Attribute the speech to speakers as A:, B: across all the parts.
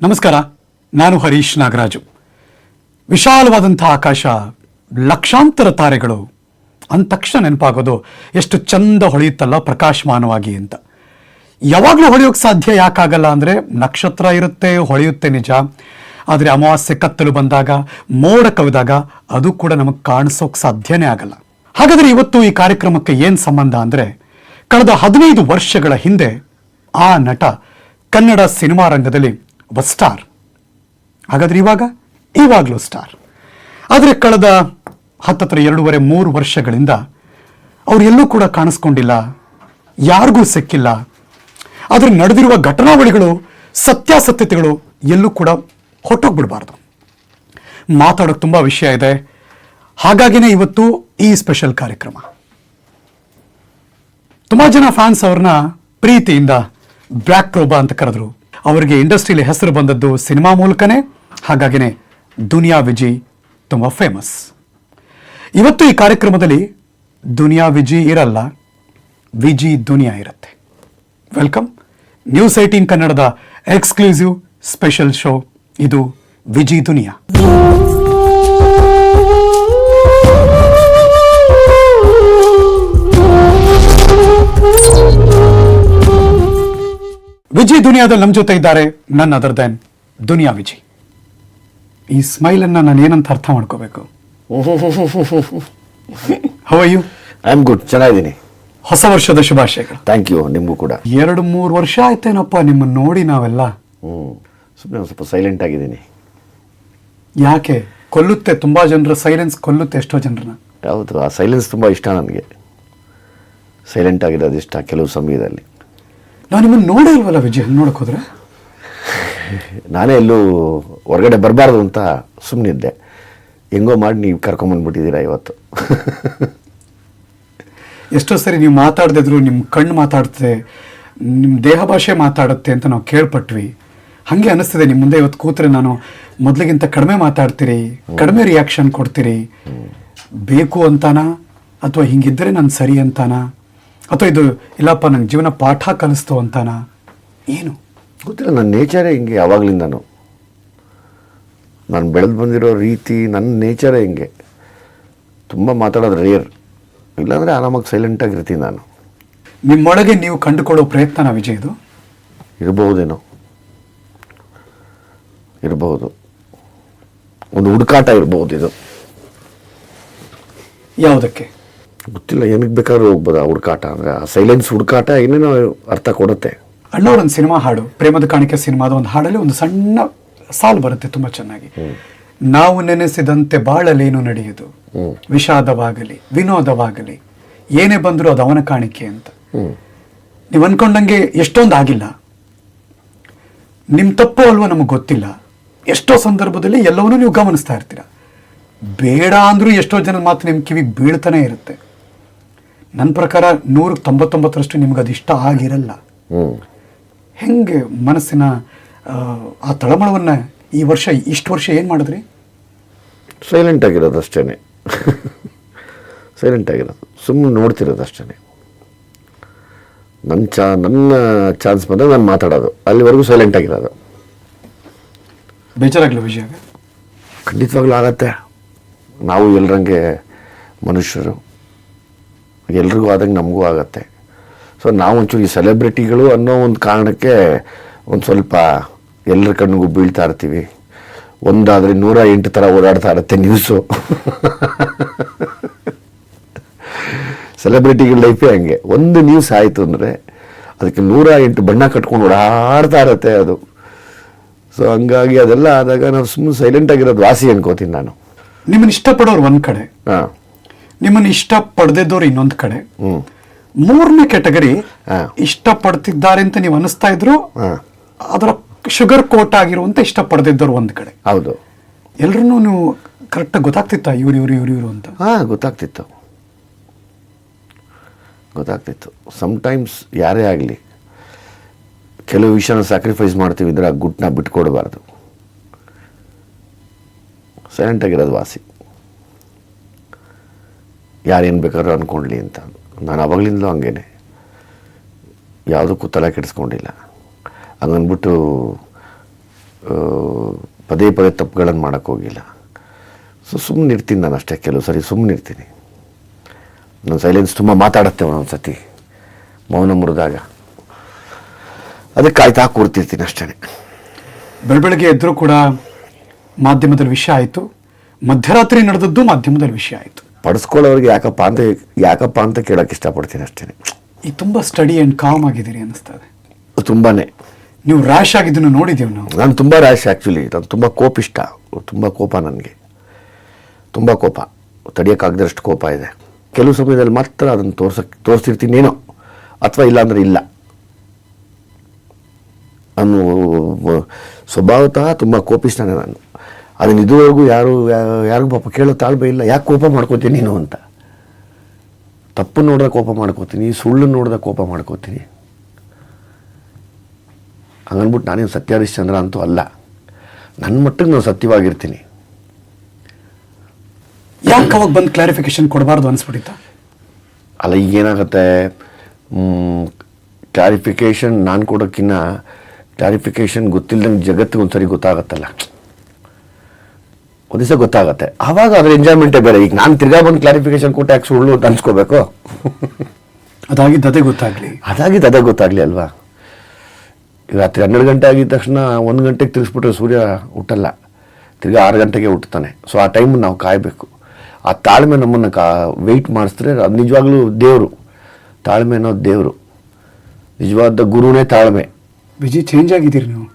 A: ನಮಸ್ಕಾರ, ನಾನು ಹರೀಶ್ ನಾಗರಾಜು. ವಿಶಾಲವಾದಂಥ ಆಕಾಶ, ಲಕ್ಷಾಂತರ ತಾರೆಗಳು ಅಂದ ತಕ್ಷಣ ನೆನಪಾಗೋದು ಎಷ್ಟು ಚಂದ ಹೊಳೆಯುತ್ತಲ್ಲ ಪ್ರಕಾಶಮಾನವಾಗಿ ಅಂತ. ಯಾವಾಗಲೂ ಹೊಳೆಯೋಕ್ಕೆ ಸಾಧ್ಯ ಯಾಕಾಗಲ್ಲ ಅಂದರೆ, ನಕ್ಷತ್ರ ಇರುತ್ತೆ, ಹೊಳೆಯುತ್ತೆ ನಿಜ. ಆದರೆ ಅಮಾವಾಸ್ಯೆ ಕತ್ತಲು ಬಂದಾಗ, ಮೋಡ ಕವಿದಾಗ ಅದು ಕೂಡ ನಮಗೆ ಕಾಣಿಸೋಕೆ ಸಾಧ್ಯನೇ ಆಗಲ್ಲ. ಹಾಗಾದರೆ ಇವತ್ತು ಈ ಕಾರ್ಯಕ್ರಮಕ್ಕೆ ಏನು ಸಂಬಂಧ ಅಂದರೆ, ಕಳೆದ 15 ವರ್ಷಗಳ ಹಿಂದೆ ಆ ನಟ ಕನ್ನಡ ಸಿನಿಮಾ ರಂಗದಲ್ಲಿ ಒಬ್ಬ ಸ್ಟಾರ್. ಹಾಗಾದ್ರೆ ಇವಾಗಲೂ ಸ್ಟಾರ್. ಆದರೆ ಕಳೆದ 2.5-3 ವರ್ಷಗಳಿಂದ ಅವ್ರು ಎಲ್ಲೂ ಕೂಡ ಕಾಣಿಸ್ಕೊಂಡಿಲ್ಲ, ಯಾರಿಗೂ ಸಿಕ್ಕಿಲ್ಲ. ಆದರೆ ನಡೆದಿರುವ ಘಟನಾವಳಿಗಳು, ಸತ್ಯಾಸತ್ಯತೆಗಳು ಎಲ್ಲೂ ಕೂಡ ಹೊಟ್ಟೋಗ್ಬಿಡ್ಬಾರ್ದು. ಮಾತಾಡೋಕೆ ತುಂಬ ವಿಷಯ ಇದೆ. ಹಾಗಾಗಿನೇ ಇವತ್ತು ಈ ಸ್ಪೆಷಲ್ ಕಾರ್ಯಕ್ರಮ. ತುಂಬ ಜನ ಫ್ಯಾನ್ಸ್ ಅವ್ರನ್ನ ಪ್ರೀತಿಯಿಂದ ಬ್ಲ್ಯಾಕ್ ಪ್ರೋಬಾ ಅಂತ ಕರೆದ್ರು. ಅವರಿಗೆ ಇಂಡಸ್ಟ್ರಿಯಲ್ಲಿ ಹೆಸರು ಬಂದದ್ದು ಸಿನಿಮಾ ಮೂಲಕನೇ. ಹಾಗಾಗಿನೇ ದುನಿಯಾ ವಿಜಿ ತುಂಬ ಫೇಮಸ್. ಇವತ್ತು ಈ ಕಾರ್ಯಕ್ರಮದಲ್ಲಿ ದುನಿಯಾ ವಿಜಿ ಇರಲ್ಲ, ವಿಜಿ ದುನಿಯಾ ಇರುತ್ತೆ. ವೆಲ್ಕಮ್. ನ್ಯೂಸ್ 18 ಕನ್ನಡದ ಎಕ್ಸ್ಕ್ಲೂಸಿವ್ ಸ್ಪೆಷಲ್ ಶೋ ಇದು ವಿಜಿ ದುನಿಯಾ. ವಿಜಿ ದುನಿಯಾದಲ್ಲಿ ನಮ್ಮ ಜೊತೆ ಇದ್ದಾರೆ ನನ್ ಅದರ್ ದೆನ್ ದುನಿಯಾ ವಿಜಿ. ಈ ಸ್ಮೈಲ್ ಅನ್ನ ನಾನು ಏನಂತ ಅರ್ಥ ಮಾಡ್ಕೋಬೇಕು? How are you?
B: I am good, ಚೆನ್ನಾಗಿದ್ದೀನಿ.
A: ಹೊಸ ವರ್ಷದ ಶುಭಾಶಯಗಳು.
B: ಥ್ಯಾಂಕ್ ಯು, ನಿಮಗೂ ಕೂಡ.
A: 2-3 ವರ್ಷ ಆಯ್ತೇನಪ್ಪ ನಿಮ್ಮನ್ನು ನೋಡಿ ನಾವೆಲ್ಲ.
B: ಸುಮ್ಮನೆ ಸ್ವಲ್ಪ ಸೈಲೆಂಟ್ ಆಗಿದ್ದೀನಿ.
A: ಯಾಕೆ? ಕೊಲ್ಲುತ್ತೆ, ತುಂಬಾ ಜನರ ಸೈಲೆನ್ಸ್ ಕೊಲ್ಲುತ್ತೆ ಎಷ್ಟೋ ಜನರನ್ನ.
B: ಹೌದು, ಆ ಸೈಲೆನ್ಸ್ ತುಂಬ ಇಷ್ಟ ನನಗೆ. ಸೈಲೆಂಟ್ ಆಗಿರೋದು ಇಷ್ಟ ಕೆಲವು ಸಮಯದಲ್ಲಿ.
A: ನಾವು ನಿಮ್ಮನ್ನು ನೋಡೇ ಇಲ್ವಲ್ಲ ವಿಜಯ್, ಹಂಗೆ ನೋಡಕ್ ಹೋದ್ರೆ?
B: ನಾನೇ ಎಲ್ಲೂ ಹೊರಗಡೆ ಬರಬಾರ್ದು ಅಂತ ಸುಮ್ಮನಿದ್ದೆ. ಹೆಂಗೋ ಮಾಡಿ ನೀವು ಕರ್ಕೊಂಬಂದ್ಬಿಟ್ಟಿದ್ದೀರಾ ಇವತ್ತು.
A: ಎಷ್ಟೋ ಸರಿ ನೀವು ಮಾತಾಡ್ದಿದ್ರು ನಿಮ್ಮ ಕಣ್ಣು ಮಾತಾಡ್ತದೆ, ನಿಮ್ಮ ದೇಹ ಭಾಷೆ ಮಾತಾಡುತ್ತೆ ಅಂತ ನಾವು ಕೇಳ್ಪಟ್ವಿ. ಹಾಗೆ ಅನಿಸ್ತಿದೆ ನಿಮ್ಮ ಮುಂದೆ ಇವತ್ತು ಕೂತ್ರೆ ನಾನು ಮೊದಲಿಗಿಂತ ಕಡಿಮೆ ಮಾತಾಡ್ತೀರಿ, ಕಡಿಮೆ ರಿಯಾಕ್ಷನ್ ಕೊಡ್ತೀರಿ. ಬೇಕು ಅಂತಾನ, ಅಥವಾ ಹಿಂಗಿದ್ರೆ ನಾನು ಸರಿ ಅಂತಾನ, ಅಥವಾ ಇದು ಇಲ್ಲಪ್ಪ ನಂಗೆ ಜೀವನ ಪಾಠ ಕಲಿಸ್ತು ಅಂತಾನ, ಏನು
B: ಗೊತ್ತಿಲ್ಲ. ನನ್ನ ನೇಚರೇ ಹಿಂಗೆ ಯಾವಾಗಲಿಂದನೂ. ನಾನು ಬೆಳೆದು ಬಂದಿರೋ ರೀತಿ, ನನ್ನ ನೇಚರೇ ಹಿಂಗೆ. ತುಂಬ ಮಾತಾಡೋದು ರೇರ್. ಇಲ್ಲಾಂದರೆ ಆರಾಮಾಗಿ ಸೈಲೆಂಟಾಗಿರ್ತೀನಿ ನಾನು.
A: ನಿಮ್ಮೊಳಗೆ ನೀವು ಕಂಡುಕೊಳ್ಳೋ ಪ್ರಯತ್ನ ವಿಜಯ್ ಇದು
B: ಇರಬಹುದೇನೋ, ಇರಬಹುದು. ಒಂದು ಹುಡುಕಾಟ ಇರಬಹುದು ಇದು.
A: ಯಾವುದಕ್ಕೆ
B: ಗೊತ್ತಿಲ್ಲ, ಏನಕ್ಕೆ ಬೇಕಾದ್ರೂ ಹೋಗ್ಬೋದು ಆ ಹುಡುಕಾಟ. ಅಂದರೆ ಆ ಸೈಲೆನ್ಸ್ ಹುಡುಕಾಟ ಏನೇನೋ ಅರ್ಥ ಕೊಡುತ್ತೆ.
A: ಅಣ್ಣವ್ರೊಂದು ಸಿನಿಮಾ ಹಾಡು, ಪ್ರೇಮದ ಕಾಣಿಕೆ ಸಿನಿಮಾದ ಒಂದು ಹಾಡಲ್ಲಿ ಒಂದು ಸಣ್ಣ ಸಾಲು ಬರುತ್ತೆ ತುಂಬ ಚೆನ್ನಾಗಿ. ನಾವು ನೆನೆಸಿದಂತೆ ಬಾಳಲೇನು ನಡೆಯುವುದು, ವಿಷಾದವಾಗಲಿ ವಿನೋದವಾಗಲಿ ಏನೇ ಬಂದರೂ ಅದು ಅವನ ಕಾಣಿಕೆ ಅಂತ. ನೀವು ಅನ್ಕೊಂಡಂಗೆ ಎಷ್ಟೊಂದು ಆಗಿಲ್ಲ, ನಿಮ್ಮ ತಪ್ಪು ಅಲ್ವೋ ನಮಗೆ ಗೊತ್ತಿಲ್ಲ. ಎಷ್ಟೋ ಸಂದರ್ಭದಲ್ಲಿ ಎಲ್ಲವನ್ನೂ ನೀವು ಗಮನಿಸ್ತಾ ಇರ್ತೀರ. ಬೇಡ ಅಂದ್ರೂ ಎಷ್ಟೋ ಜನದ ಮಾತು ನಿಮ್ಮ ಕಿವಿಗೆ ಬೀಳ್ತಾನೆ ಇರುತ್ತೆ. ನನ್ನ ಪ್ರಕಾರ 199% ನಿಮ್ಗೆ ಅದು ಇಷ್ಟ ಆಗಿರಲ್ಲ. ಹೆಂಗೆ ಮನಸ್ಸಿನ ಆ ತಳಮಳವನ್ನು ಇಷ್ಟು ವರ್ಷ ಏನು ಮಾಡಿದ್ರಿ?
B: ಸೈಲೆಂಟ್ ಆಗಿರೋದು ಅಷ್ಟೇ. ಸೈಲೆಂಟ್ ಆಗಿರೋದು, ಸುಮ್ಮನೆ ನೋಡ್ತಿರೋದು ಅಷ್ಟೇ. ನನ್ನ ಚಾನ್ಸ್ ಬಂದಾಗ ನಾನು ಮಾತಾಡೋದು, ಅಲ್ಲಿವರೆಗೂ ಸೈಲೆಂಟ್ ಆಗಿರೋದು.
A: ಬೇಜಾರಾಗಲ್ಲ ವಿಜಯ?
B: ಖಂಡಿತವಾಗ್ಲೂ ಆಗತ್ತೆ. ನಾವು ಎಲ್ಲರಂಗೆ ಮನುಷ್ಯರು, ಎಲ್ರಿಗೂ ಆದಂಗೆ ನಮಗೂ ಆಗತ್ತೆ. ಸೊ ನಾವು ಒಂಚೂರು ಈ ಸೆಲೆಬ್ರಿಟಿಗಳು ಅನ್ನೋ ಒಂದು ಕಾರಣಕ್ಕೆ ಒಂದು ಸ್ವಲ್ಪ ಎಲ್ಲರ ಕಣ್ಣಿಗೂ ಬೀಳ್ತಾ ಇರ್ತೀವಿ. ಒಂದಾದರೆ 108 ಥರ ಓಡಾಡ್ತಾ ಇರುತ್ತೆ ನ್ಯೂಸು. ಸೆಲೆಬ್ರಿಟಿಗಳ ಲೈಫೇ ಹಂಗೆ. ಒಂದು ನ್ಯೂಸ್ ಆಯಿತು ಅಂದರೆ ಅದಕ್ಕೆ 108 ಬಣ್ಣ ಕಟ್ಕೊಂಡು ಓಡಾಡ್ತಾ ಇರುತ್ತೆ ಅದು. ಸೊ ಹಂಗಾಗಿ ಅದೆಲ್ಲ ಆದಾಗ ನಾವು ಸುಮ್ಮನೆ ಸೈಲೆಂಟ್ ಆಗಿರೋದು ವಾಸಿ ಅನ್ಕೋತೀನಿ ನಾನು.
A: ನಿಮ್ಮನ್ನು ಇಷ್ಟಪಡೋರು ಒಂದು ಕಡೆ, ನಿಮ್ಮನ್ನು ಇಷ್ಟಪಡದಿದ್ದವ್ರು ಇನ್ನೊಂದು ಕಡೆ, ಮೂರನೇ ಕ್ಯಾಟಗರಿ ಇಷ್ಟಪಡ್ತಿದ್ದಾರೆ ಅಂತ ನೀವು ಅನಿಸ್ತಾ ಇದ್ರು, ಅದರ ಶುಗರ್ ಕೋಟ್ ಆಗಿರುವಂತ ಇಷ್ಟಪಡದಿದ್ದವ್ರು ಒಂದು ಕಡೆ.
B: ಹೌದು.
A: ಎಲ್ರೂ ನೀವು ಕರೆಕ್ಟಾಗಿ ಗೊತ್ತಾಗ್ತಿತ್ತ ಇವ್ರು ಅಂತ?
B: ಗೊತ್ತಾಗ್ತಿತ್ತು. ಸಮ್ಟೈಮ್ಸ್ ಯಾರೇ ಆಗಲಿ ಕೆಲವು ವಿಷಯನ ಸ್ಯಾಕ್ರಿಫೈಸ್ ಮಾಡ್ತೀವಿ ಅಂದರೆ ಆ ಗುಟ್ಟನ್ನ ಬಿಟ್ಕೊಡ್ಬಾರ್ದು. ಸೈಲೆಂಟಾಗಿರೋದು ವಾಸಿ. ಯಾರೇನು ಬೇಕಾದ್ರೂ ಅಂದ್ಕೊಳ್ಳಿ ಅಂತ. ನಾನು ಅವಾಗಲಿಂದಲೂ ಹಂಗೇನೆ, ಯಾವುದಕ್ಕೂ ತಲೆ ಕೆಡಿಸ್ಕೊಂಡಿಲ್ಲ. ಹಂಗನ್ಬಿಟ್ಟು ಪದೇ ಪದೇ ತಪ್ಪುಗಳನ್ನು ಮಾಡೋಕ್ಕೋಗಿಲ್ಲ. ಸೊ ಸುಮ್ಮನೆ ಇರ್ತೀನಿ ನಾನು ಅಷ್ಟೇ. ಕೆಲವು ಸರಿ ಸುಮ್ಮನೆ ಇರ್ತೀನಿ. ನನ್ನ ಸೈಲೆನ್ಸ್ ತುಂಬ ಮಾತಾಡುತ್ತೆ ಒಂದೊಂದು ಸತಿ, ಮೌನ ಮುರಿದಾಗ. ಅದಕ್ಕೆ ಕಾಯ್ತಾ ಕೂರ್ತಿರ್ತೀನಿ ಅಷ್ಟೇ.
A: ಬೆಳಬೆಳಗ್ಗೆ ಎದ್ರೂ ಕೂಡ ಮಾಧ್ಯಮದಲ್ಲಿ ವಿಷಯ ಆಯಿತು, ಮಧ್ಯರಾತ್ರಿ ನಡೆದದ್ದು ಮಾಧ್ಯಮದಲ್ಲಿ ವಿಷಯ ಆಯಿತು.
B: ಪಡಿಸ್ಕೊಳ್ಳೋರಿಗೆ ಯಾಕಪ್ಪ ಅಂತ ಕೇಳೋಕ್ಕೆ ಇಷ್ಟಪಡ್ತೀನಿ ಅಷ್ಟೇ.
A: ಈಗ ತುಂಬ ಸ್ಟಡಿ ಆ್ಯಂಡ್ ಕಾಮ್ ಆಗಿದ್ದೀರಿ ಅನ್ನಿಸ್ತದೆ.
B: ತುಂಬಾ.
A: ನೀವು ರ್ಯಾಶ್ ಆಗಿದ್ದನ್ನು ನೋಡಿದ್ದೀವಿ ನಾವು.
B: ನಾನು ತುಂಬ ರ್ಯಾಶ್ ಆ್ಯಕ್ಚುಲಿ. ನಾನು ತುಂಬ ಕೋಪಿಷ್ಟ. ತುಂಬ ಕೋಪ ನನಗೆ. ತುಂಬ ಕೋಪ, ತಡೆಯೋಕ್ಕಾಗದಷ್ಟು ಕೋಪ ಇದೆ. ಕೆಲವು ಸಮಯದಲ್ಲಿ ಮಾತ್ರ ಅದನ್ನು ತೋರಿಸಿರ್ತೀನೇನೋ, ಅಥವಾ ಇಲ್ಲಾಂದ್ರೆ ಇಲ್ಲ ಅನ್ನೋ ಸ್ವಭಾವತಃ ತುಂಬ ಕೋಪಿಷ್ಟನೇ ನಾನು. ಅದನ್ನು ಇದುವರೆಗೂ ಯಾರಿಗೂ ಪಾಪ ಕೇಳೋ ತಾಳ್ಮೆ ಇಲ್ಲ. ಯಾಕೆ ಕೋಪ ಮಾಡ್ಕೋತೀನಿ ನೀನು ಅಂತ. ತಪ್ಪು ನೋಡಿದ್ರೆ ಕೋಪ ಮಾಡ್ಕೋತೀನಿ, ಸುಳ್ಳು ನೋಡಿದ್ರೆ ಕೋಪ ಮಾಡ್ಕೋತೀನಿ. ಹಂಗನ್ಬಿಟ್ಟು ನಾನೇನು ಸತ್ಯ ಹರಿಶ್ಚಂದ್ರ ಅಂತೂ ಅಲ್ಲ. ನನ್ನ ಮಟ್ಟಿಗೆ ನಾನು ಸತ್ಯವಾಗಿರ್ತೀನಿ.
A: ಯಾಕೆ ಅವಾಗ ಬಂದು ಕ್ಲಾರಿಫಿಕೇಶನ್ ಕೊಡಬಾರ್ದು ಅನಿಸ್ಬಿಟ್ಟಿತ್ತ?
B: ಅಲ್ಲ, ಈಗೇನಾಗುತ್ತೆ, ಕ್ಲಾರಿಫಿಕೇಷನ್ ನಾನು ಕೊಡೋಕ್ಕಿಂತ ಕ್ಲಾರಿಫಿಕೇಷನ್ ಗೊತ್ತಿಲ್ಲದಂಗೆ ಜಗತ್ತಿಗೆ ಒಂದ್ಸರಿ ಗೊತ್ತಾಗತ್ತಲ್ಲ, ಒಂದು ದಿವಸ ಗೊತ್ತಾಗತ್ತೆ. ಆವಾಗ ಅದ್ರ ಎಂಜಾಯ್ಮೆಂಟೇ ಬೇರೆ. ಈಗ ನಾನು ತಿರ್ಗಾ ಬಂದು ಕ್ಲಾರಿಫಿಕೇಶನ್ ಕೊಟ್ಟು ಯಾಕೆ ಸುಳ್ಳು ಅಂತ ಅನ್ಸ್ಕೋಬೇಕು?
A: ಅದಾಗಿದ್ದು ಅದೇ
B: ಗೊತ್ತಾಗಲಿ ಅಲ್ವಾ? ರಾತ್ರಿ 12 ಗಂಟೆ ಆಗಿದ ತಕ್ಷಣ 1 ಗಂಟೆಗೆ ತಿಳಿಸ್ಬಿಟ್ರೆ ಸೂರ್ಯ ಹುಟ್ಟಲ್ಲ, ತಿರ್ಗಾ 6 ಗಂಟೆಗೆ ಹುಟ್ಟುತ್ತಾನೆ. ಸೊ ಆ ಟೈಮ್ ನಾವು ಕಾಯಬೇಕು. ಆ ತಾಳ್ಮೆ ನಮ್ಮನ್ನು ವೆಯ್ಟ್ ಮಾಡಿಸಿದ್ರೆ ಅದು ನಿಜವಾಗ್ಲೂ ದೇವರು. ತಾಳ್ಮೆ ಅನ್ನೋದು ದೇವರು. ನಿಜವಾದ ಗುರುನೇ ತಾಳ್ಮೆ.
A: ವಿಜಯ್, ಚೇಂಜ್ ಆಗಿದ್ದೀರಿ ನೀವು.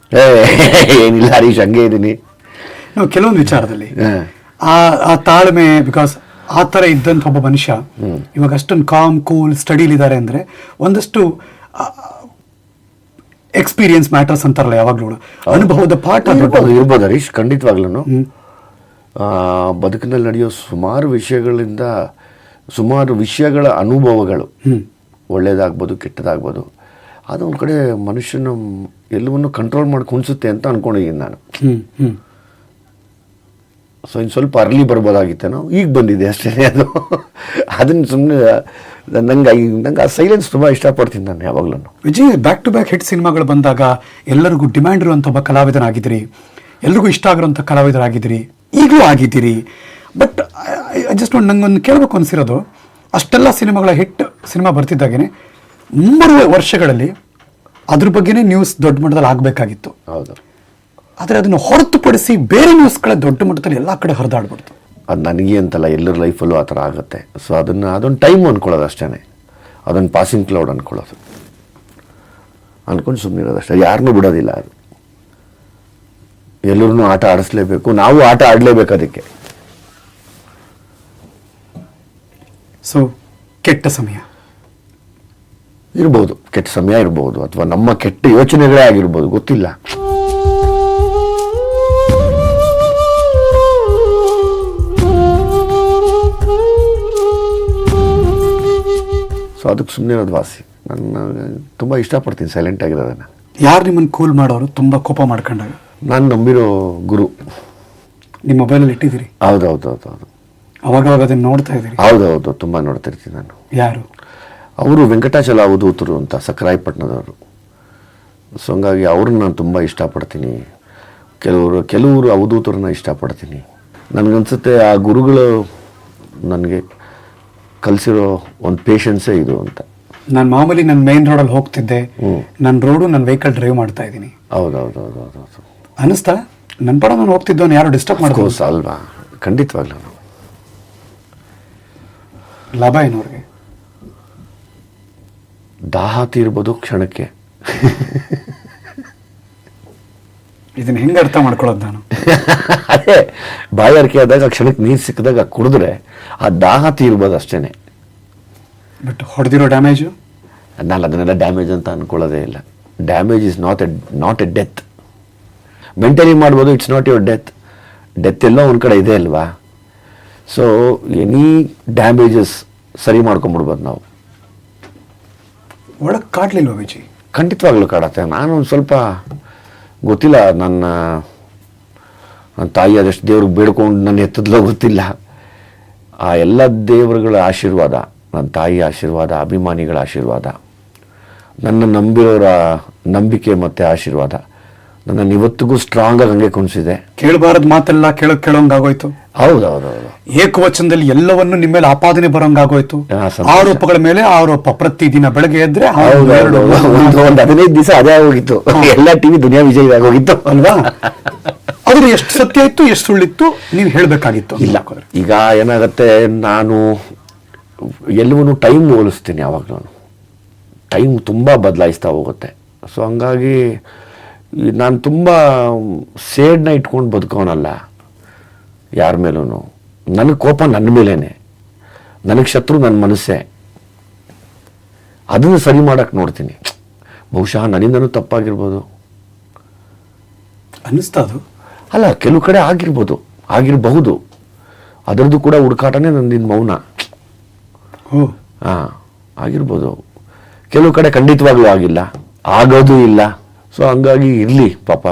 B: ಏನಿಲ್ಲ ಹರೀಶ್, ಹಂಗೆ ಇದ್ದೀನಿ
A: ನಾವು ಕೆಲವೊಂದು ವಿಚಾರದಲ್ಲಿ. ಆ ತಾಳ್ಮೆ, ಬಿಕಾಸ್ ಆ ಥರ ಇದ್ದಂಥ ಒಬ್ಬ ಮನುಷ್ಯ ಇವಾಗ ಅಷ್ಟೊಂದು ಕಾಮ್ ಕೂಲ್ ಸ್ಟಡಿಲಿದ್ದಾರೆ ಅಂದರೆ ಒಂದಷ್ಟು ಎಕ್ಸ್ಪೀರಿಯನ್ಸ್ ಮ್ಯಾಟರ್ಸ್ ಅಂತಾರಲ್ಲ ಯಾವಾಗಲೂ, ಅನುಭವದ ಪಾಠ
B: ಇರ್ಬೋದು ಹರೀಶ್. ಖಂಡಿತವಾಗ್ಲೂ ಬದುಕಿನಲ್ಲಿ ನಡೆಯೋ ಸುಮಾರು ವಿಷಯಗಳ ಅನುಭವಗಳು, ಒಳ್ಳೇದಾಗ್ಬೋದು ಕೆಟ್ಟದಾಗ್ಬೋದು, ಅದು ಒಂದು ಕಡೆ ಮನುಷ್ಯನ ಎಲ್ಲವನ್ನೂ ಕಂಟ್ರೋಲ್ ಮಾಡಿ ಕುಣಿಸುತ್ತೆ ಅಂತ ಅಂದ್ಕೊಂಡಿದ್ದೀನಿ ನಾನು. ಸೊ ಇನ್ನು ಸ್ವಲ್ಪ ಅರ್ಲಿ ಬರ್ಬೋದಾಗಿತ್ತೇನೋ, ಈಗ ಬಂದಿದೆ ಅಷ್ಟೇ. ಅದನ್ನು ಸುಮ್ಮನೆ ನಂಗೆ ಆ ಸೈಲೆನ್ಸ್ ತುಂಬ ಇಷ್ಟಪಡ್ತೀನಿ ನಾನು ಯಾವಾಗಲೂ.
A: Vijay, back to back hit ಸಿನಿಮಾಗಳು ಬಂದಾಗ ಎಲ್ಲರಿಗೂ ಡಿಮ್ಯಾಂಡ್ ಇರುವಂಥ ಒಬ್ಬ ಕಲಾವಿದನಾಗಿದ್ದೀರಿ, ಎಲ್ರಿಗೂ ಇಷ್ಟ ಆಗಿರುವಂಥ ಕಲಾವಿದರಾಗಿದ್ದೀರಿ, ಈಗಲೂ ಆಗಿದ್ದೀರಿ. ಬಟ್ ಜಸ್ಟ್ ನಂಗೊಂದು ಕೇಳಬೇಕು ಅನಿಸಿರೋದು, ಅಷ್ಟೆಲ್ಲ ಸಿನಿಮಾಗಳ ಹಿಟ್ ಸಿನಿಮಾ ಬರ್ತಿದ್ದಾಗೇ ಮುಂಬರುವ ವರ್ಷಗಳಲ್ಲಿ ಅದ್ರ ಬಗ್ಗೆನೇ ನ್ಯೂಸ್ ದೊಡ್ಡ ಮಟ್ಟದಲ್ಲಿ ಆಗಬೇಕಾಗಿತ್ತು.
B: ಹೌದು.
A: ಆದರೆ ಅದನ್ನು ಹೊರತುಪಡಿಸಿ ಬೇರೆ ನ್ಯೂಸ್ಗಳ ದೊಡ್ಡ ಮಟ್ಟದಲ್ಲಿ ಎಲ್ಲ ಕಡೆ ಹರಿದಾಡ್ಬಿಡ್ತು.
B: ಅದು ನನಗೆ ಅಂತಲ್ಲ, ಎಲ್ಲರ ಲೈಫಲ್ಲೂ ಆ ಥರ ಆಗುತ್ತೆ. ಸೊ ಅದೊಂದು ಟೈಮ್ ಅಂದ್ಕೊಳ್ಳೋದು ಅಷ್ಟೇ. ಅದೊಂದು ಪಾಸಿಂಗ್ ಕ್ಲೌಡ್ ಅಂದ್ಕೊಳ್ಳೋದು, ಅಂದ್ಕೊಂಡು ಸುಮ್ಮನಿರೋದು ಅಷ್ಟೇ. ಯಾರನ್ನೂ ಬಿಡೋದಿಲ್ಲ. ಅದು ಎಲ್ಲರನ್ನೂ ಆಟ ಆಡಿಸ್ಲೇಬೇಕು, ನಾವು ಆಟ ಆಡಲೇಬೇಕು ಅದಕ್ಕೆ.
A: ಸೊ ಕೆಟ್ಟ ಸಮಯ
B: ಇರ್ಬೋದು, ಕೆಟ್ಟ ಸಮಯ ಇರ್ಬೋದು, ಅಥವಾ ನಮ್ಮ ಕೆಟ್ಟ ಯೋಚನೆಗಳೇ ಆಗಿರ್ಬೋದು, ಗೊತ್ತಿಲ್ಲ. ಸೊ ಅದಕ್ಕೆ ಸುಮ್ಮನೆ ಇರೋದು ವಾಸಿ. ನಾನು ತುಂಬ ಇಷ್ಟಪಡ್ತೀನಿ ಸೈಲೆಂಟ್ ಆಗಿರೋದನ್ನು.
A: ಯಾರು ನಿಮ್ಮನ್ನು ಕೂಲ್ ಮಾಡೋರು ತುಂಬ ಕೋಪ ಮಾಡ್ಕೊಂಡಾಗ?
B: ನಾನು ನಂಬಿರೋ ಗುರು.
A: ನಿಮ್ಮ ಮೊಬೈಲಲ್ಲಿ ಇಟ್ಟಿದ್ದೀರಿ?
B: ಹೌದು.
A: ಅವಾಗ ಅದನ್ನು ನೋಡ್ತಾ ಇದ್ದೀರಿ?
B: ಹೌದು, ತುಂಬ ನೋಡ್ತಿರ್ತೀನಿ ನಾನು.
A: ಯಾರು
B: ಅವರು? ವೆಂಕಟಾಚಲ ಅವಧೂತರು ಅಂತ, ಸಕ್ರಾಯಪಟ್ಟಣದವರು. ಸೊ ಹಂಗಾಗಿ ಅವ್ರನ್ನ ನಾನು ತುಂಬ ಇಷ್ಟಪಡ್ತೀನಿ. ಕೆಲವರು ಅವಧೂತರನ್ನ ಇಷ್ಟಪಡ್ತೀನಿ. ನನಗನ್ಸುತ್ತೆ ಆ ಗುರುಗಳು ನನಗೆ ಕಲಿಸಿರೋ ಒಂದು ಪೇಷನ್ಸೇ ಇದು ಅಂತ.
A: ನಾನು ಮಾಮೂಲಿ ನನ್ನ ಮೇನ್ ರೋಡಲ್ಲಿ ಹೋಗ್ತಿದ್ದೆ, ನನ್ನ ರೋಡು ನನ್ನ ವೆಹಿಕಲ್ ಡ್ರೈವ್ ಮಾಡ್ತಾ ಇದ್ದೀನಿ.
B: ಹೌದು
A: ಅನ್ನಿಸ್ತಾ? ನನ್ನ ಪಡ ನಾನು ಹೋಗ್ತಿದ್ದವನು ಯಾರು ಡಿಸ್ಟರ್ಬ್ ಮಾಡ್ಕೋಸ್
B: ಅಲ್ವಾ? ಖಂಡಿತವಾಗ್ಲೂ.
A: ಲಾಭ ಏನು ಅವ್ರಿಗೆ?
B: ದಾಹ ತೀರ್ಬೋದು ಕ್ಷಣಕ್ಕೆ.
A: ಇದನ್ನ ಹೆಂಗೆ ಅರ್ಥ ಮಾಡ್ಕೊಳ್ಳೋದು ನಾನು?
B: ಅದೇ ಬಾಯಾರಿಕೆ ಆದಾಗ ಕ್ಷಣಕ್ಕೆ ನೀರು ಸಿಕ್ಕಿದಾಗ ಕುಡಿದ್ರೆ ಆ ದಾಹ ತೀರ್ಬೋದು ಅಷ್ಟೇನೆ.
A: ಬಟ್ ಹೊಡೆದಿರೋ ಡ್ಯಾಮೇಜು?
B: ನಾನು ಅದನ್ನೆಲ್ಲ ಡ್ಯಾಮೇಜ್ ಅಂತ ಅನ್ಕೊಳ್ಳೋದೇ ಇಲ್ಲ. Damage is not a death. Mentally ಮಾಡ್ಬೋದು, ಇಟ್ಸ್ ನಾಟ್ ಯುವರ್ ಡೆತ್ ಎಲ್ಲೋ ಒಂದು ಕಡೆ ಇದೆ ಅಲ್ವಾ? ಸೊ ಎನಿ ಡ್ಯಾಮೇಜಸ್ ಸರಿ ಮಾಡ್ಕೊಂಬಿಡ್ಬೋದು ನಾವು.
A: ಒಳಗೆ ಕಾಡ್ಲಿಲ್ವ ವಿಜಯ್?
B: ಖಂಡಿತವಾಗ್ಲೂ ಕಾಡತ್ತೆ. ನಾನು ಒಂದು ಸ್ವಲ್ಪ ಗೊತ್ತಿಲ್ಲ, ನನ್ನ ತಾಯಿ ಅದಷ್ಟು ದೇವ್ರಿಗೆ ಬೇಡ್ಕೊಂಡು ನನ್ನ ಎತ್ತದ್ಲೋ ಗೊತ್ತಿಲ್ಲ. ಆ ಎಲ್ಲ ದೇವರುಗಳ ಆಶೀರ್ವಾದ, ನನ್ನ ತಾಯಿ ಆಶೀರ್ವಾದ, ಅಭಿಮಾನಿಗಳ ಆಶೀರ್ವಾದ, ನನ್ನ ನಂಬಿರೋರ ನಂಬಿಕೆ ಮತ್ತು ಆಶೀರ್ವಾದ ನನ್ನ ಇವತ್ತಿಗೂ ಸ್ಟ್ರಾಂಗ್ ಆಗಿ ಹಂಗೆ ಕುಣಿಸಿದೆ.
A: ಕೇಳಬಾರದ್ ಮಾತೆಲ್ಲ ಕೇಳೋಂಗಾಗೋಯ್ತು.
B: ಹೌದೌದೌದು.
A: ಏಕವಚನದಲ್ಲಿ ಎಲ್ಲವನ್ನು ನಿಮ್ಮ ಮೇಲೆ ಆಪಾದನೆ ಬರೋಂಗಾಗೋಯ್ತು. ಆರೋಪಗಳ ಮೇಲೆ ಆರೋಪ, ಪ್ರತಿದಿನ ಬೆಳಗ್ಗೆ ಎದ್ರೆ
B: ಒಂದು 15 ದಿವಸ ಅದೇ ಆಗೋಗಿತ್ತು. ಎಲ್ಲ ಟಿವಿ ದುನಿಯಾ ವಿಜಯ್ ಆಗೋಗಿತ್ತು
A: ಅಲ್ವಾ? ಆದ್ರೆ ಎಷ್ಟು ಸತ್ಯ ಇತ್ತು ಎಷ್ಟು ಸುಳ್ಳಿತ್ತು ನೀವು ಹೇಳ್ಬೇಕಾಗಿತ್ತು.
B: ಇಲ್ಲ, ಈಗ ಏನಾಗತ್ತೆ, ನಾನು ಎಲ್ಲವನ್ನೂ ಟೈಮ್ ಹೋಲಿಸ್ತೀನಿ. ಯಾವಾಗ ನಾನು ಟೈಮ್ ತುಂಬ ಬದಲಾಯಿಸ್ತಾ ಹೋಗುತ್ತೆ. ಸೊ ಹಂಗಾಗಿ ನಾನು ತುಂಬ ಸೇಡ್ನ ಇಟ್ಕೊಂಡು ಬದುಕೋನಲ್ಲ ಯಾರ ಮೇಲೂ. ನನಗೆ ಕೋಪ ನನ್ನ ಮೇಲೇನೆ, ನನಗೆ ಶತ್ರು ನನ್ನ ಮನಸ್ಸೇ. ಅದನ್ನು ಸರಿ ಮಾಡೋಕ್ಕೆ ನೋಡ್ತೀನಿ. ಬಹುಶಃ ನನ್ನಿಂದನೂ ತಪ್ಪಾಗಿರ್ಬೋದು
A: ಅನ್ನಿಸ್ತಾ ಅದು.
B: ಅಲ್ಲ, ಕೆಲವು ಕಡೆ ಆಗಿರಬಹುದು. ಅದರದ್ದು ಕೂಡ ಹುಡುಕಾಟನೇ ನಂದಿನ ಮೌನ. ಹಾಂ, ಆಗಿರ್ಬೋದು. ಕೆಲವು ಕಡೆ ಖಂಡಿತವಾಗ್ಲೂ ಆಗಿಲ್ಲ, ಆಗೋದು ಇಲ್ಲ. ಸೊ ಹಂಗಾಗಿ ಇರಲಿ ಪಾಪ,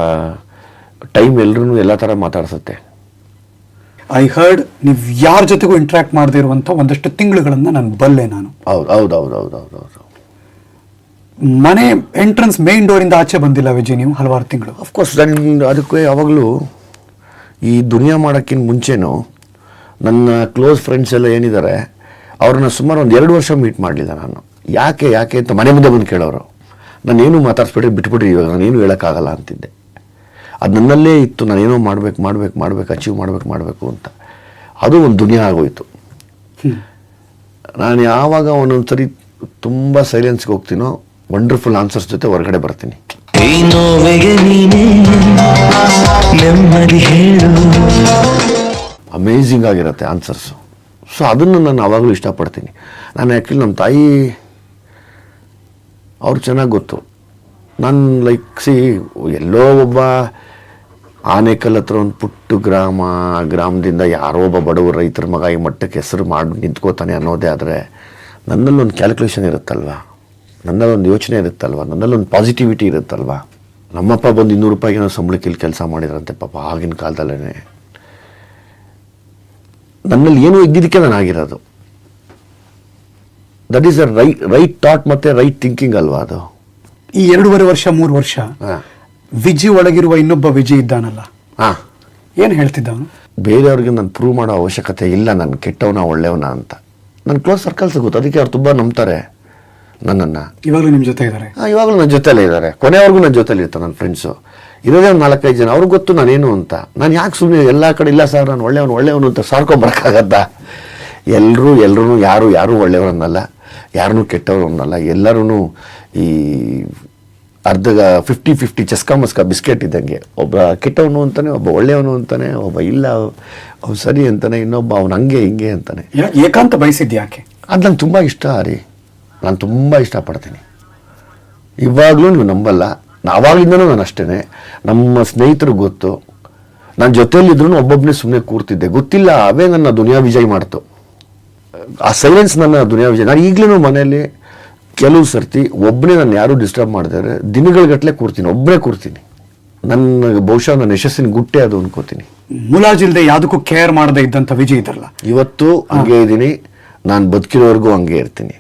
B: ಟೈಮ್ ಎಲ್ರೂ ಎಲ್ಲ ಥರ ಮಾತಾಡ್ಸುತ್ತೆ.
A: ಐ ಹರ್ಡ್ ನೀವು ಯಾರ ಜೊತೆಗೂ ಇಂಟ್ರಾಕ್ಟ್ ಮಾಡದೇ ಇರುವಂಥ ಒಂದಷ್ಟು ತಿಂಗಳುಗಳನ್ನ ನಾನು ಬಲ್ಲೆ. ನಾನು
B: ಹೌದು.
A: ಮನೆ ಎಂಟ್ರೆನ್ಸ್ ಮೇನ್ ಡೋರಿಂದ ಆಚೆ ಬಂದಿಲ್ಲ ವಿಜಯ್ ನೀವು ಹಲವಾರು ತಿಂಗಳು.
B: ಅಫ್ಕೋರ್ಸ್ ಅದಕ್ಕೆ ಯಾವಾಗಲೂ ಈ ದುನಿಯಾ ಮಾಡೋಕ್ಕಿಂತ ಮುಂಚೆನೂ ನನ್ನ ಕ್ಲೋಸ್ ಫ್ರೆಂಡ್ಸ್ ಎಲ್ಲ ಏನಿದ್ದಾರೆ ಅವ್ರನ್ನ ಸುಮಾರು ಒಂದು 2 ವರ್ಷ ಮೀಟ್ ಮಾಡಲಿಲ್ಲ ನಾನು. ಯಾಕೆ ಅಂತ ಮನೆ ಮುಂದೆ ಬಂದು ಕೇಳೋರು. ನಾನೇನು ಮಾತಾಡ್ಸ್ಬಿಟ್ರೆ ಬಿಟ್ಬಿಟ್ರಿ, ಇವಾಗ ನಾನೇನು ಹೇಳೋಕ್ಕಾಗಲ್ಲ ಅಂತಿದ್ದೆ. ಅದು ನನ್ನಲ್ಲೇ ಇತ್ತು, ನಾನೇನೋ ಮಾಡಬೇಕು ಅಚೀವ್ ಮಾಡಬೇಕು ಅಂತ. ಅದು ಒಂದು ದುನಿಯಾ ಆಗೋಯ್ತು. ನಾನು ಯಾವಾಗ ಒಂದೊಂದು ಸರಿ ತುಂಬ ಸೈಲೆನ್ಸ್ಗೆ ಹೋಗ್ತೀನೋ, ವಂಡರ್ಫುಲ್ ಆನ್ಸರ್ಸ್ ಜೊತೆ ಹೊರಗಡೆ ಬರ್ತೀನಿ. ಅಮೇಝಿಂಗ್ ಆಗಿರುತ್ತೆ ಆನ್ಸರ್ಸು. ಸೊ ಅದನ್ನು ನಾನು ಆವಾಗಲೂ ಇಷ್ಟಪಡ್ತೀನಿ. ನಾನು ಆ್ಯಕ್ಚುಲಿ ನಮ್ಮ ತಾಯಿ ಅವ್ರು ಚೆನ್ನಾಗಿ ಗೊತ್ತು. ನಾನು ಎಲ್ಲೋ ಒಬ್ಬ ಆನೇಕಲ್ ಹತ್ರ ಒಂದು ಪುಟ್ಟು ಗ್ರಾಮದಿಂದ ಯಾರೋ ಒಬ್ಬ ಬಡವರು ರೈತರ ಮಗ ಈ ಮಟ್ಟಕ್ಕೆ ಹೆಸರು ಮಾಡಿ ನಿಂತ್ಕೋತಾನೆ ಅನ್ನೋದೇ ಆದರೆ, ನನ್ನಲ್ಲೊಂದು ಕ್ಯಾಲ್ಕುಲೇಷನ್ ಇರುತ್ತಲ್ವ, ನನ್ನಲ್ಲೊಂದು ಯೋಚನೆ ಇರುತ್ತಲ್ವ, ನನ್ನಲ್ಲೊಂದು ಪಾಸಿಟಿವಿಟಿ ಇರುತ್ತಲ್ವ. ನಮ್ಮಪ್ಪ ಬಂದು 200 ರೂಪಾಯಿಗೆ ಸಂಬಳಕ್ಕೆ ಇಲ್ಲಿ ಕೆಲಸ ಮಾಡಿದ್ರಂತೆ ಪಾಪ, ಆಗಿನ ಕಾಲದಲ್ಲೇ. ನನ್ನಲ್ಲಿ ಏನೂ ಇದ್ದಿದ್ದಕ್ಕೆ ನಾನು ಆಗಿರೋದು. That is a right thought ಮತ್ತು ರೈಟ್ ಥಿಂಕಿಂಗ್ ಅಲ್ವಾ ಅದು.
A: ಈ 2.5 ವರ್ಷ 3 ವರ್ಷ ವಿಜಯ್ ಒಳಗಿರುವ ಇನ್ನೊಬ್ಬ ವಿಜಯ್ ಇದ್ದಾನಲ್ಲ, ಏನು ಹೇಳ್ತಿದ್ದ ಅವನು?
B: ಬೇರೆಯವ್ರಿಗೆ ನಾನು ಪ್ರೂವ್ ಮಾಡೋ ಅವಶ್ಯಕತೆ ಇಲ್ಲ ನಾನು ಕೆಟ್ಟವನ ಒಳ್ಳೆಯವನ ಅಂತ. ನನ್ನ ಕ್ಲೋಸ್ ಸರ್ಕಲ್ಸ್ ಗೊತ್ತು, ಅದಕ್ಕೆ ಅವ್ರು ತುಂಬ ನಂಬ್ತಾರೆ ನನ್ನನ್ನು.
A: ಇವಾಗಲೂ ನಿಮ್ಮ ಜೊತೆ ಇದ್ದಾರೆ?
B: ಇವಾಗಲೂ ನನ್ನ ಜೊತೆಲೇ ಇದ್ದಾರೆ, ಕೊನೆವರೆಗೂ ನನ್ನ ಜೊತೆಲಿ ಇರ್ತಾರೆ ನನ್ನ ಫ್ರೆಂಡ್ಸು. ಇರೋದೇ ಒಂದು 4-5 ಜನ. ಅವ್ರಿಗೆ ಗೊತ್ತು ನಾನೇನು ಅಂತ. ನಾನು ಯಾಕೆ ಸುಮ್ಮನೆ ಎಲ್ಲ ಕಡೆ ಇಲ್ಲ ಸರ್ ನಾನು ಒಳ್ಳೆಯವನು ಅಂತ ಸಾರ್ಕೊಂಬರಕ್ಕಾಗತ್ತಾ? ಎಲ್ಲರೂ ಯಾರೂ ಒಳ್ಳೆಯವರನ್ನಲ್ಲ, ಯಾರನ್ನೂ ಕೆಟ್ಟವರು ಅನ್ನಲ್ಲ. ಎಲ್ಲರೂ ಈ 50-50 ಚಸ್ಕಾ ಮಸ್ಕಾ ಬಿಸ್ಕೆಟ್ ಇದ್ದಂಗೆ. ಒಬ್ಬ ಕೆಟ್ಟವನು ಅಂತಾನೆ, ಒಬ್ಬ ಒಳ್ಳೆಯವನು ಅಂತಾನೆ, ಒಬ್ಬ ಇಲ್ಲ ಅವ್ನು ಸರಿ ಅಂತಾನೆ, ಇನ್ನೊಬ್ಬ ಅವ್ನು ಹಂಗೆ ಹಿಂಗೆ ಅಂತಾನೆ.
A: ಏಕಾಂತ ಬಯಸಿದ್ದು ಯಾಕೆ?
B: ಅದು ನಂಗೆ ತುಂಬ ಇಷ್ಟ ರೀ. ನಾನು ತುಂಬ ಇಷ್ಟಪಡ್ತೀನಿ. ಇವಾಗಲೂ ನೀವು ನಂಬಲ್ಲ, ಆವಾಗಿಂದನೂ ನಾನು ಅಷ್ಟೇ. ನಮ್ಮ ಸ್ನೇಹಿತರು ಗೊತ್ತು, ನಾನು ಜೊತೆಯಲ್ಲಿದ್ರೂ ಒಬ್ಬೊಬ್ಬನೇ ಸುಮ್ಮನೆ ಕೂರ್ತಿದ್ದೆ. ಗೊತ್ತಿಲ್ಲ, ಅವೇ ನನ್ನ ದುನಿಯಾ ವಿಜಯ್ ಮಾಡ್ತು. ಆ ಸೈಲೆನ್ಸ್ ನನ್ನ ದುನಿಯಾ ವಿಜಯ್. ನಾನು ಈಗಲೂ ಮನೆಯಲ್ಲಿ ಕೆಲವು ಸರ್ತಿ ಒಬ್ಬನೇ ನಾನು ಯಾರೂ ಡಿಸ್ಟರ್ಬ್ ಮಾಡಿದರೆ ದಿನಗಳಗಟ್ಟಲೆ ಒಬ್ಬನೇ ಕೂರ್ತೀನಿ. ಬಹುಶಃ ನನ್ನ ಯಶಸ್ಸಿನ ಗುಟ್ಟೆ ಅದು ಅನ್ಕೋತೀನಿ.
A: ಮುಲಾಜಿಲ್ದೆ ಯಾವುದಕ್ಕೂ ಕೇರ್ ಮಾಡದೇ ಇದ್ದಂಥ ವಿಜಯ್ ಇದ್ರಲ್ಲ,
B: ಇವತ್ತು ಹಂಗೆ ಇದ್ದೀನಿ. ನಾನು ಬದುಕಿರೋವರೆಗೂ ಹಂಗೆ ಇರ್ತೀನಿ.